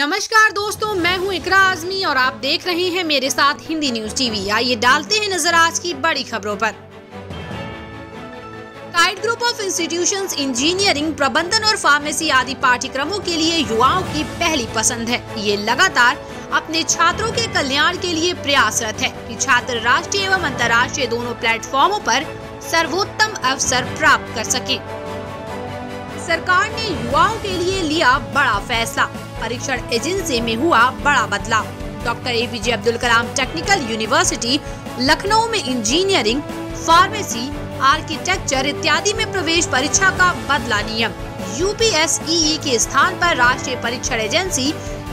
नमस्कार दोस्तों, मैं हूं इकरा आजमी और आप देख रहे हैं मेरे साथ हिंदी न्यूज टीवी। आइए डालते हैं नजर आज की बड़ी खबरों पर। Kite group of institutions engineering, प्रबंधन और फार्मेसी आदि पाठ्यक्रमों के लिए युवाओं की पहली पसंद है। ये लगातार अपने छात्रों के कल्याण के लिए प्रयासरत है कि छात्र राष्ट्रीय एवं अंतर्राष्ट्रीय दोनों प्लेटफॉर्मों पर सर्वोत्तम अवसर प्राप्त कर सके। सरकार ने युवाओं के लिए लिया बड़ा फैसला, परीक्षण एजेंसी में हुआ बड़ा बदलाव। Doctor APJ Abdul Kalam technical university Lucknow में इंजीनियरिंग, फार्मेसी, आर्किटेक्चर इत्यादि में प्रवेश परीक्षा का बदला नियम। UPSEE के स्थान पर राष्ट्रीय परीक्षण एजेंसी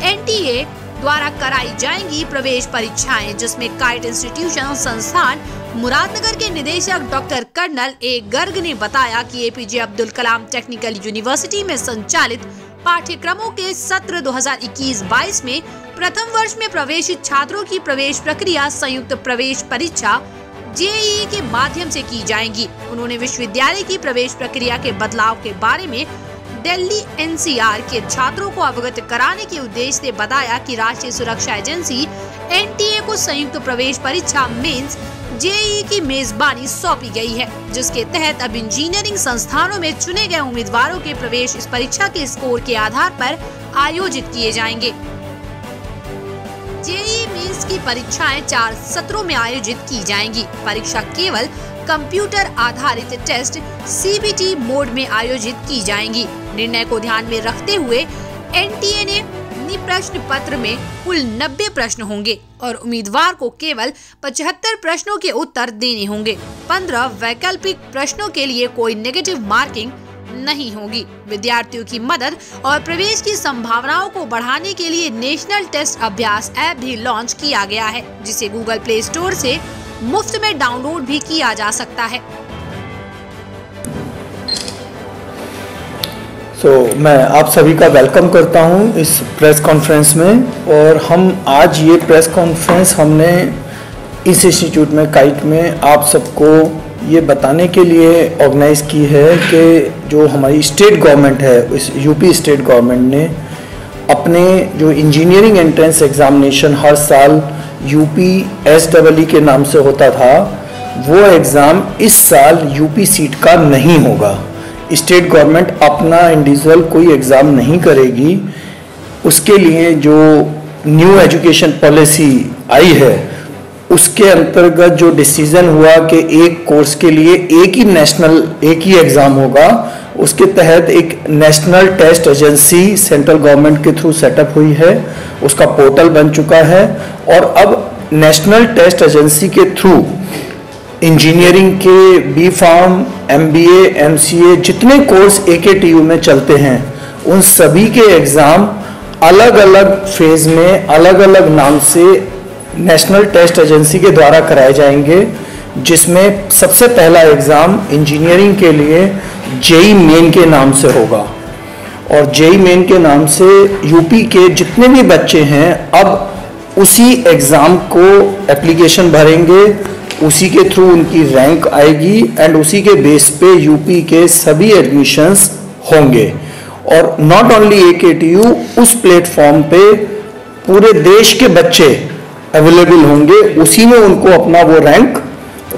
NTA द्वारा कराई जाएंगी प्रवेश परीक्षाएं, जिसमें काइट इंस्टीट्यूशन संस्थान मुरादनगर के निदेशक डॉक्टर कर्नल A गर्ग ने बताया कि APJ Abdul Kalam technical university में संचालित पाठ्यक्रमों के सत्र 2021-22 में प्रथम वर्ष में प्रवेशित छात्रों की प्रवेश प्रक्रिया संयुक्त प्रवेश परीक्षा JEE के माध्यम से की जाएंगी। उन्होंने विश्वविद्यालय की प्रवेश प्रक्रिया के बदलाव के बारे में दिल्ली NCR के छात्रों को अवगत कराने के उद्देश्य से बताया कि राष्ट्रीय सुरक्षा एजेंसी NTA को संयुक्त प्रवेश परीक्षा मेंस JEE की मेजबानी सौंपी गई है, जिसके तहत अब इंजीनियरिंग संस्थानों में चुने गए उम्मीदवारों के प्रवेश इस परीक्षा के स्कोर के आधार पर आयोजित किए जाएंगे। JEE मेंस की परीक्षाएं 4 सत्रों में आयोजित की जाएंगी। परीक्षा केवल कंप्यूटर आधारित टेस्ट CBT मोड में आयोजित की जाएंगी। निर्णय को ध्यान में रखते हुए NTA ने प्रश्न पत्र में कुल 90 प्रश्न होंगे और उम्मीदवार को केवल 75 प्रश्नों के उत्तर देने होंगे। 15 वैकल्पिक प्रश्नों के लिए कोई नेगेटिव मार्किंग नहीं होगी। विद्यार्थियों की मदद और प्रवेश की संभावनाओं को बढ़ाने के लिए नेशनल टेस्ट अभ्यास ऐप भी लॉन्च किया गया है, जिसे गूगल प्ले स्टोर से मुफ्त में डाउनलोड भी किया जा सकता है। मैं आप सभी का वेलकम करता हूं इस प्रेस कॉन्फ्रेंस में। और हम आज ये प्रेस कॉन्फ्रेंस हमने इस इंस्टीट्यूट में काइट में आप सबको ये बताने के लिए ऑर्गेनाइज की है कि जो हमारी स्टेट गवर्नमेंट है, इस यूपी स्टेट गवर्नमेंट ने अपने जो इंजीनियरिंग एंट्रेंस एग्जामिनेशन हर साल UPSEE के नाम से होता था, वो एग्ज़ाम इस साल यूपी सीट का नहीं होगा। स्टेट गवर्नमेंट अपना इंडिविजुअल कोई एग्ज़ाम नहीं करेगी। उसके लिए जो न्यू एजुकेशन पॉलिसी आई है, उसके अंतर्गत जो डिसीजन हुआ कि एक कोर्स के लिए एक ही एग्ज़ाम होगा, उसके तहत एक national test agency central government के थ्रू सेटअप हुई है। उसका पोर्टल बन चुका है और अब नेशनल टेस्ट एजेंसी के थ्रू इंजीनियरिंग के B.Pharm, MBA, MCA जितने कोर्स AKTU में चलते हैं, उन सभी के एग्ज़ाम अलग अलग फेज़ में अलग अलग नाम से नेशनल टेस्ट एजेंसी के द्वारा कराए जाएंगे, जिसमें सबसे पहला एग्ज़ाम इंजीनियरिंग के लिए JEE मेन के नाम से होगा। और JEE मेन के नाम से यूपी के जितने भी बच्चे हैं अब उसी एग्ज़ाम को एप्लीकेशन भरेंगे, उसी के थ्रू उनकी रैंक आएगी एंड उसी के बेस पे यूपी के सभी एडमिशन्स होंगे। और नॉट ओनली AKTU, उस प्लेटफॉर्म पे पूरे देश के बच्चे अवेलेबल होंगे, उसी में उनको अपना वो रैंक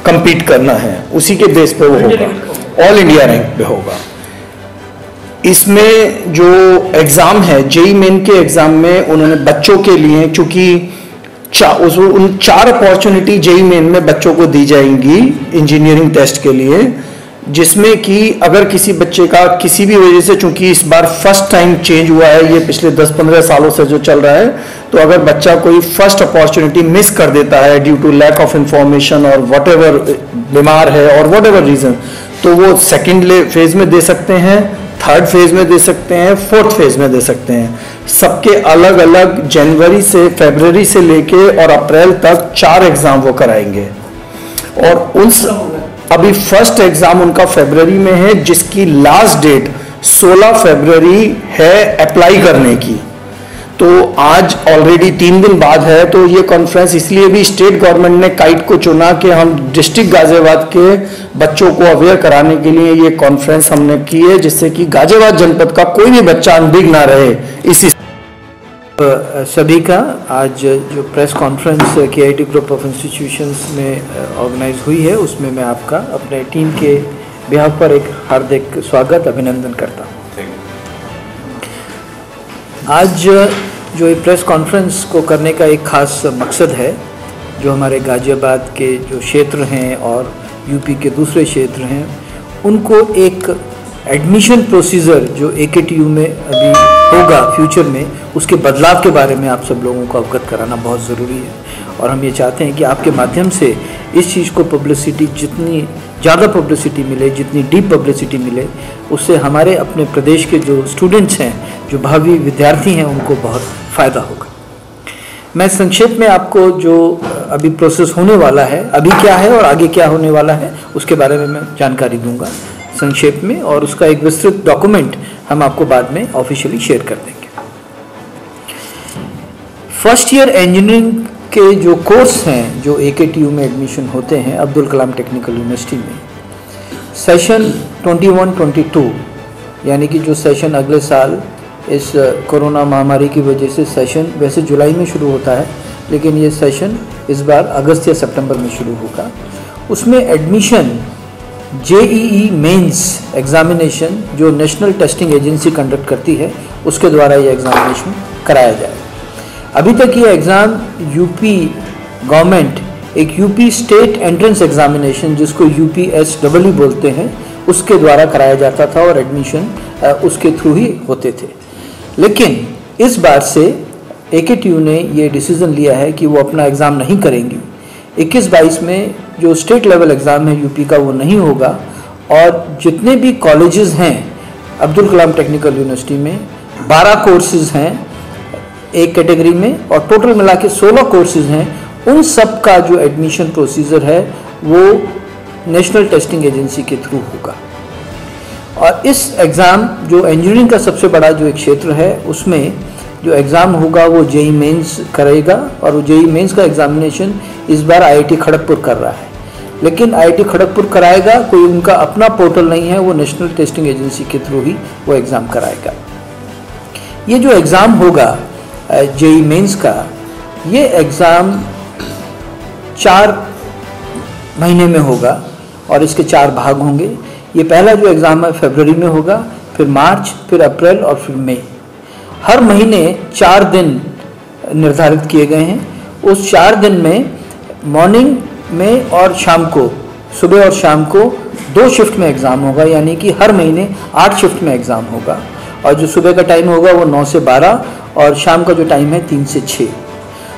compete करना है, उसी के बेस पे वो होगा, ऑल इंडिया रैंक पे होगा। इसमें जो एग्ज़ाम है JEE मेन के एग्ज़ाम में उन्होंने बच्चों के लिए, चूँकि उन 4 अपॉर्चुनिटी JEE मेन में बच्चों को दी जाएंगी इंजीनियरिंग टेस्ट के लिए, जिसमें कि अगर किसी बच्चे का किसी भी वजह से, चूंकि इस बार फर्स्ट टाइम चेंज हुआ है, ये पिछले 10-15 सालों से जो चल रहा है, तो अगर बच्चा कोई फर्स्ट अपॉर्चुनिटी मिस कर देता है due to lack of information और व्हाटएवर, बीमार है और व्हाटएवर रीजन, तो वो सेकेंड फेज में दे सकते हैं, थर्ड फेज में दे सकते हैं, फोर्थ फेज में दे सकते हैं। सबके अलग अलग जनवरी से फरवरी से लेके और अप्रैल तक 4 एग्जाम वो कराएंगे। और अभी फर्स्ट एग्जाम उनका फरवरी में है, जिसकी लास्ट डेट 16 फरवरी है अप्लाई करने की। तो आज ऑलरेडी 3 दिन बाद है। तो ये कॉन्फ्रेंस इसलिए भी स्टेट गवर्नमेंट ने काइट को चुना कि हम डिस्ट्रिक्ट गाजियाबाद के बच्चों को अवेयर कराने के लिए ये कॉन्फ्रेंस हमने की है, जिससे कि गाजियाबाद जनपद का कोई भी बच्चा अनभिज्ञ ना रहे इस सभी का आज जो press conference KIT group of institutions में ऑर्गेनाइज हुई है, उसमें मैं आपका अपने टीम के बिहाफ पर एक हार्दिक स्वागत अभिनंदन करता हूँ। आज जो ये प्रेस कॉन्फ्रेंस को करने का एक खास मकसद है, जो हमारे गाजियाबाद के जो क्षेत्र हैं और यूपी के दूसरे क्षेत्र हैं, उनको एक एडमिशन प्रोसीजर जो AKTU में अभी होगा फ्यूचर में, उसके बदलाव के बारे में आप सब लोगों को अवगत कराना बहुत ज़रूरी है। और हम ये चाहते हैं कि आपके माध्यम से इस चीज़ को पब्लिसिटी, जितनी ज़्यादा पब्लिसिटी मिले, जितनी डीप पब्लिसिटी मिले, उससे हमारे अपने प्रदेश के जो स्टूडेंट्स हैं, जो भावी विद्यार्थी हैं, उनको बहुत फ़ायदा होगा। मैं संक्षेप में आपको जो अभी प्रोसेस होने वाला है, अभी क्या है और आगे क्या होने वाला है, उसके बारे में मैं जानकारी दूंगा संक्षेप में, और उसका एक विस्तृत डॉक्यूमेंट हम आपको बाद में ऑफिशियली शेयर कर देंगे। फर्स्ट ईयर इंजीनियरिंग के जो कोर्स हैं, जो AKTU में एडमिशन होते हैं अब्दुल कलाम टेक्निकल यूनिवर्सिटी में, सेशन 21-22 यानी कि जो सेशन अगले साल इस कोरोना महामारी की वजह से सेशन वैसे जुलाई में शुरू होता है, लेकिन ये सेशन इस बार अगस्त या सितंबर में शुरू होगा। उसमें एडमिशन JEE मेंस एग्जामिनेशन जो नेशनल टेस्टिंग एजेंसी कंडक्ट करती है, उसके द्वारा ये एग्जामिनेशन कराया जाए। अभी तक ये एग्ज़ाम यूपी गवर्नमेंट एक यूपी स्टेट एंट्रेंस एग्जामिनेशन, जिसको UPSEE बोलते हैं, उसके द्वारा कराया जाता था और एडमिशन उसके थ्रू ही होते थे। लेकिन इस बार से AKTU ने ये डिसीज़न लिया है कि वो अपना एग्ज़ाम नहीं करेंगी। 21-22 में जो स्टेट लेवल एग्ज़ाम है यूपी का, वो नहीं होगा, और जितने भी कॉलेजेस हैं अब्दुल कलाम टेक्निकल यूनिवर्सिटी में, 12 कोर्सेज़ हैं एक कैटेगरी में, और टोटल मिला के 16 कोर्सेज़ हैं, उन सब का जो एडमिशन प्रोसीजर है वो नेशनल टेस्टिंग एजेंसी के थ्रू होगा। और इस एग्ज़ाम जो इंजीनियरिंग का सबसे बड़ा जो एक क्षेत्र है, उसमें जो एग्ज़ाम होगा वो JEE मेंस करेगा, और वो JEE मेंस का एग्ज़ामिनेशन इस बार IIT खड़गपुर कर रहा है। लेकिन IIT खड़गपुर कराएगा, कोई उनका अपना पोर्टल नहीं है, वो नेशनल टेस्टिंग एजेंसी के थ्रू ही वो एग्ज़ाम कराएगा। ये जो एग्ज़ाम होगा JEE मेंस का, ये एग्ज़ाम 4 महीने में होगा और इसके 4 भाग होंगे। ये पहला जो एग्ज़ाम है फरवरी में होगा, फिर मार्च, फिर अप्रैल और फिर मई। हर महीने 4 दिन निर्धारित किए गए हैं। उस 4 दिन में मॉर्निंग में और शाम को, सुबह और शाम को 2 शिफ्ट में एग्ज़ाम होगा, यानी कि हर महीने 8 शिफ्ट में एग्ज़ाम होगा। और जो सुबह का टाइम होगा वो 9 से 12 और शाम का जो टाइम है 3 से 6।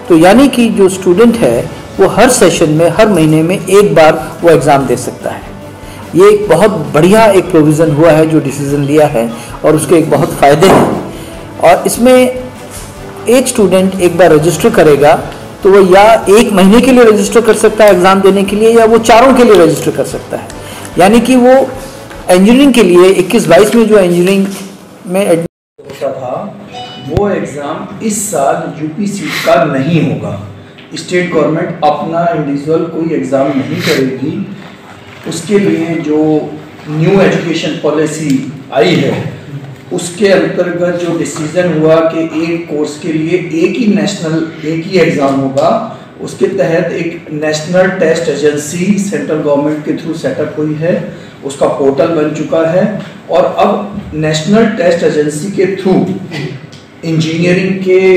तो यानी कि जो स्टूडेंट है वो हर सेशन में, हर महीने में एक बार वो एग्ज़ाम दे सकता है। ये एक बहुत बढ़िया एक प्रोविज़न हुआ है जो डिसीज़न लिया है, और उसके एक बहुत फ़ायदे हैं। और इसमें एक स्टूडेंट एक बार रजिस्टर करेगा तो वो या 1 महीने के लिए रजिस्टर कर सकता है एग्ज़ाम देने के लिए, या वो 4 के लिए रजिस्टर कर सकता है। यानी कि वो इंजीनियरिंग के लिए 21-22 में जो इंजीनियरिंग में एडमिशन था, वो एग्ज़ाम इस साल UPSEED का नहीं होगा। स्टेट गवर्नमेंट अपना इंडिविजुअल कोई एग्ज़ाम नहीं करेगी। उसके लिए जो न्यू एजुकेशन पॉलिसी आई है, उसके अंतर्गत जो डिसीजन हुआ कि एक कोर्स के लिए एक ही एग्ज़ाम होगा, उसके तहत एक national test agency central government के थ्रू सेटअप हुई है, उसका पोर्टल बन चुका है। और अब नेशनल टेस्ट एजेंसी के थ्रू इंजीनियरिंग के